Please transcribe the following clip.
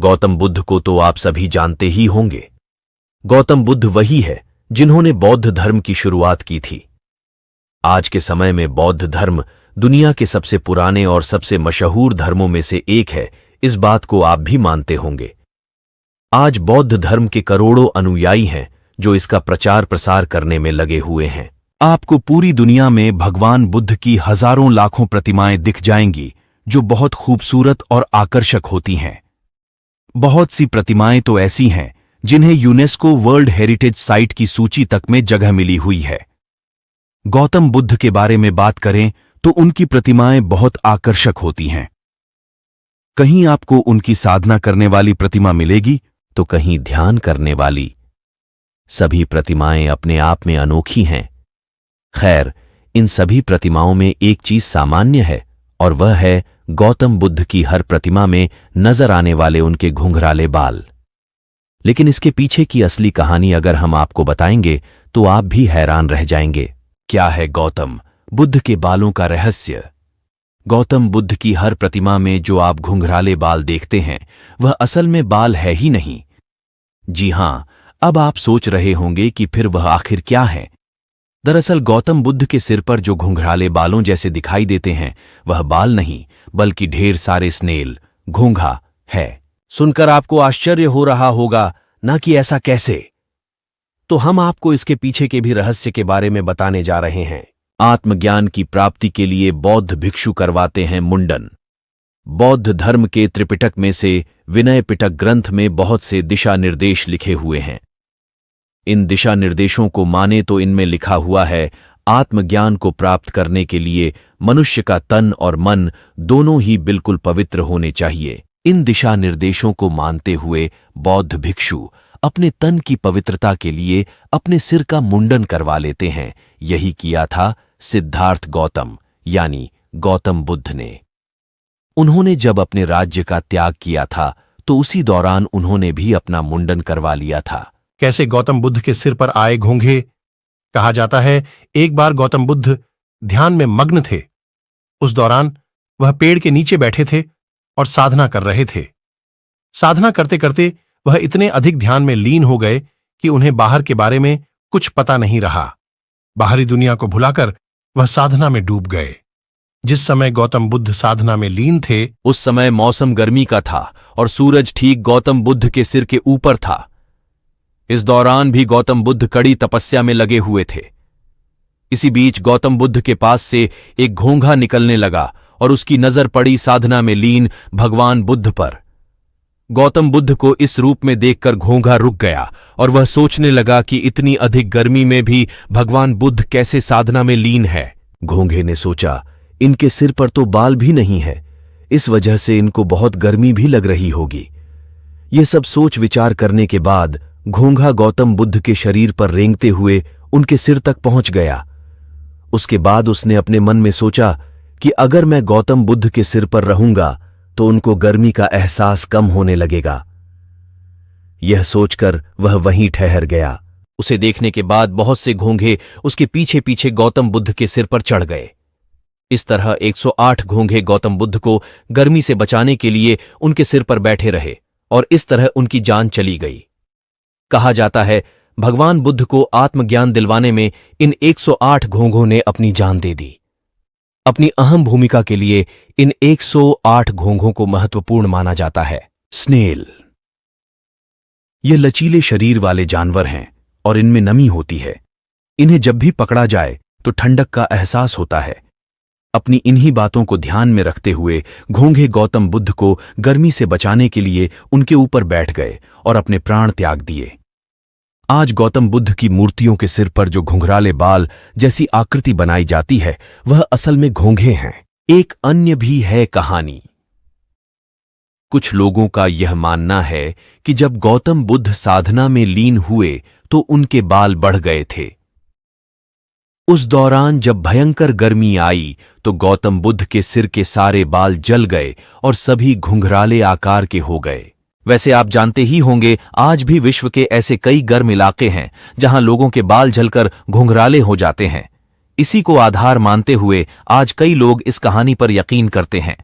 गौतम बुद्ध को तो आप सभी जानते ही होंगे। गौतम बुद्ध वही है जिन्होंने बौद्ध धर्म की शुरुआत की थी। आज के समय में बौद्ध धर्म दुनिया के सबसे पुराने और सबसे मशहूर धर्मों में से एक है, इस बात को आप भी मानते होंगे। आज बौद्ध धर्म के करोड़ों अनुयायी हैं जो इसका प्रचार प्रसार करने में लगे हुए हैं। आपको पूरी दुनिया में भगवान बुद्ध की हजारों लाखों प्रतिमाएं दिख जाएंगी जो बहुत खूबसूरत और आकर्षक होती हैं। बहुत सी प्रतिमाएं तो ऐसी हैं जिन्हें यूनेस्को वर्ल्ड हेरिटेज साइट की सूची तक में जगह मिली हुई है। गौतम बुद्ध के बारे में बात करें तो उनकी प्रतिमाएं बहुत आकर्षक होती हैं। कहीं आपको उनकी साधना करने वाली प्रतिमा मिलेगी तो कहीं ध्यान करने वाली। सभी प्रतिमाएं अपने आप में अनोखी हैं। खैर, इन सभी प्रतिमाओं में एक चीज सामान्य है और वह है गौतम बुद्ध की हर प्रतिमा में नजर आने वाले उनके घुंघराले बाल। लेकिन इसके पीछे की असली कहानी अगर हम आपको बताएंगे तो आप भी हैरान रह जाएंगे। क्या है गौतम बुद्ध के बालों का रहस्य? गौतम बुद्ध की हर प्रतिमा में जो आप घुंघराले बाल देखते हैं वह असल में बाल है ही नहीं। जी हां, अब आप सोच रहे होंगे कि फिर वह आखिर क्या है। दरअसल गौतम बुद्ध के सिर पर जो घुंघराले बालों जैसे दिखाई देते हैं वह बाल नहीं बल्कि ढेर सारे स्नेल, घोंघा है। सुनकर आपको आश्चर्य हो रहा होगा ना कि ऐसा कैसे। तो हम आपको इसके पीछे के भी रहस्य के बारे में बताने जा रहे हैं। आत्मज्ञान की प्राप्ति के लिए बौद्ध भिक्षु करवाते हैं मुंडन। बौद्ध धर्म के त्रिपिटक में से विनय पिटक ग्रंथ में बहुत से दिशा निर्देश लिखे हुए हैं। इन दिशा निर्देशों को माने तो इनमें लिखा हुआ है आत्मज्ञान को प्राप्त करने के लिए मनुष्य का तन और मन दोनों ही बिल्कुल पवित्र होने चाहिए। इन दिशा निर्देशों को मानते हुए बौद्ध भिक्षु अपने तन की पवित्रता के लिए अपने सिर का मुंडन करवा लेते हैं। यही किया था सिद्धार्थ गौतम यानी गौतम बुद्ध ने। उन्होंने जब अपने राज्य का त्याग किया था तो उसी दौरान उन्होंने भी अपना मुंडन करवा लिया था। कैसे गौतम बुद्ध के सिर पर आए घोंघे? कहा जाता है एक बार गौतम बुद्ध ध्यान में मग्न थे। उस दौरान वह पेड़ के नीचे बैठे थे और साधना कर रहे थे। साधना करते करते वह इतने अधिक ध्यान में लीन हो गए कि उन्हें बाहर के बारे में कुछ पता नहीं रहा। बाहरी दुनिया को भुलाकर वह साधना में डूब गए। जिस समय गौतम बुद्ध साधना में लीन थे उस समय मौसम गर्मी का था और सूरज ठीक गौतम बुद्ध के सिर के ऊपर था। इस दौरान भी गौतम बुद्ध कड़ी तपस्या में लगे हुए थे। इसी बीच गौतम बुद्ध के पास से एक घोंघा निकलने लगा और उसकी नजर पड़ी साधना में लीन भगवान बुद्ध पर। गौतम बुद्ध को इस रूप में देखकर घोंघा रुक गया और वह सोचने लगा कि इतनी अधिक गर्मी में भी भगवान बुद्ध कैसे साधना में लीन है। घोंघे ने सोचा इनके सिर पर तो बाल भी नहीं है, इस वजह से इनको बहुत गर्मी भी लग रही होगी। ये सब सोच विचार करने के बाद घोंघा गौतम बुद्ध के शरीर पर रेंगते हुए उनके सिर तक पहुंच गया। उसके बाद उसने अपने मन में सोचा कि अगर मैं गौतम बुद्ध के सिर पर रहूंगा तो उनको गर्मी का एहसास कम होने लगेगा। यह सोचकर वह वहीं ठहर गया। उसे देखने के बाद बहुत से घोंघे उसके पीछे पीछे गौतम बुद्ध के सिर पर चढ़ गए। इस तरह 108 घोंघे गौतम बुद्ध को गर्मी से बचाने के लिए उनके सिर पर बैठे रहे और इस तरह उनकी जान चली गई। कहा जाता है भगवान बुद्ध को आत्मज्ञान दिलवाने में इन 108 घोंघों ने अपनी जान दे दी। अपनी अहम भूमिका के लिए इन 108 घोंघों को महत्वपूर्ण माना जाता है। स्नेल ये लचीले शरीर वाले जानवर हैं और इनमें नमी होती है। इन्हें जब भी पकड़ा जाए तो ठंडक का एहसास होता है। अपनी इन्हीं बातों को ध्यान में रखते हुए घोंघे गौतम बुद्ध को गर्मी से बचाने के लिए उनके ऊपर बैठ गए और अपने प्राण त्याग दिए। आज गौतम बुद्ध की मूर्तियों के सिर पर जो घुंघराले बाल जैसी आकृति बनाई जाती है वह असल में घोंघे हैं। एक अन्य भी है कहानी। कुछ लोगों का यह मानना है कि जब गौतम बुद्ध साधना में लीन हुए तो उनके बाल बढ़ गए थे। उस दौरान जब भयंकर गर्मी आई तो गौतम बुद्ध के सिर के सारे बाल जल गए और सभी घुंघराले आकार के हो गए। वैसे आप जानते ही होंगे आज भी विश्व के ऐसे कई गर्म इलाके हैं जहां लोगों के बाल जलकर घुंघराले हो जाते हैं। इसी को आधार मानते हुए आज कई लोग इस कहानी पर यकीन करते हैं।